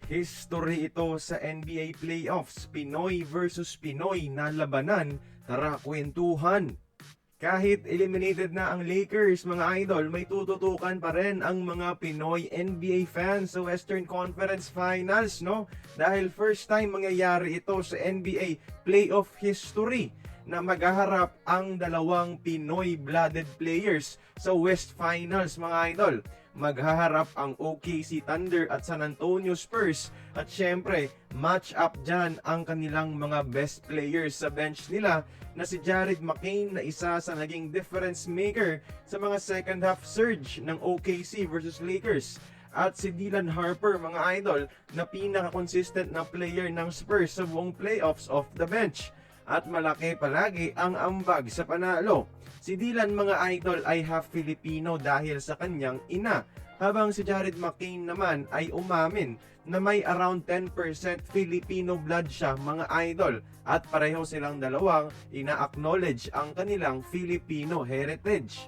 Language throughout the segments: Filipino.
History ito sa NBA playoffs, Pinoy versus Pinoy na labanan, tara kwentuhan. Kahit eliminated na ang Lakers mga idol, may tututukan pa rin ang mga Pinoy NBA fans sa Western Conference Finals, no? Dahil first time mangyayari ito sa NBA playoff history na maghaharap ang dalawang Pinoy-blooded players sa West Finals mga idol. Maghaharap ang OKC Thunder at San Antonio Spurs at syempre match up dyan ang kanilang mga best players sa bench nila na si Jared McCain na isa sa naging difference maker sa mga second half surge ng OKC versus Lakers at si Dylan Harper mga idol na pinaka-consistent na player ng Spurs sa buong playoffs off the bench. At malaki palagi ang ambag sa panalo. Si Dylan mga idol ay half Filipino dahil sa kanyang ina, habang si Jared McCain naman ay umamin na may around 10% Filipino blood siya mga idol, at pareho silang dalawang ina-acknowledge ang kanilang Filipino heritage.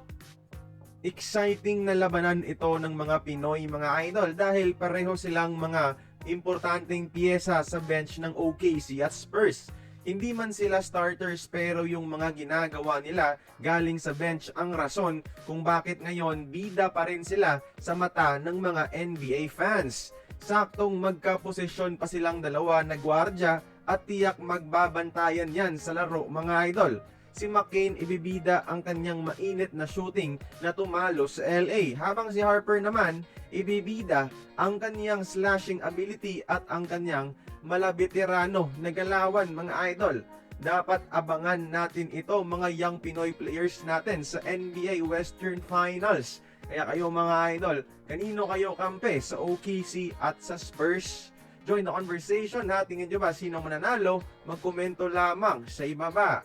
Exciting na labanan ito ng mga Pinoy mga idol dahil pareho silang mga importanteng piyesa sa bench ng OKC at Spurs. Hindi man sila starters pero yung mga ginagawa nila galing sa bench ang rason kung bakit ngayon bida pa rin sila sa mata ng mga NBA fans. Saktong magkaposisyon pa silang dalawa na gwardya at tiyak magbabantayan yan sa laro mga idol. Si McCain ibibida ang kanyang mainit na shooting na tumalo sa LA, habang si Harper naman ibibida ang kanyang slashing ability at ang kanyang malabeterano na galawan mga idol. Dapat abangan natin ito mga young Pinoy players natin sa NBA Western Finals. Kaya kayo mga idol, kanino kayo kampe sa OKC at sa Spurs? Join the conversation ha. Tingin nyo ba sino mananalo? Magkomento lamang sa ibaba.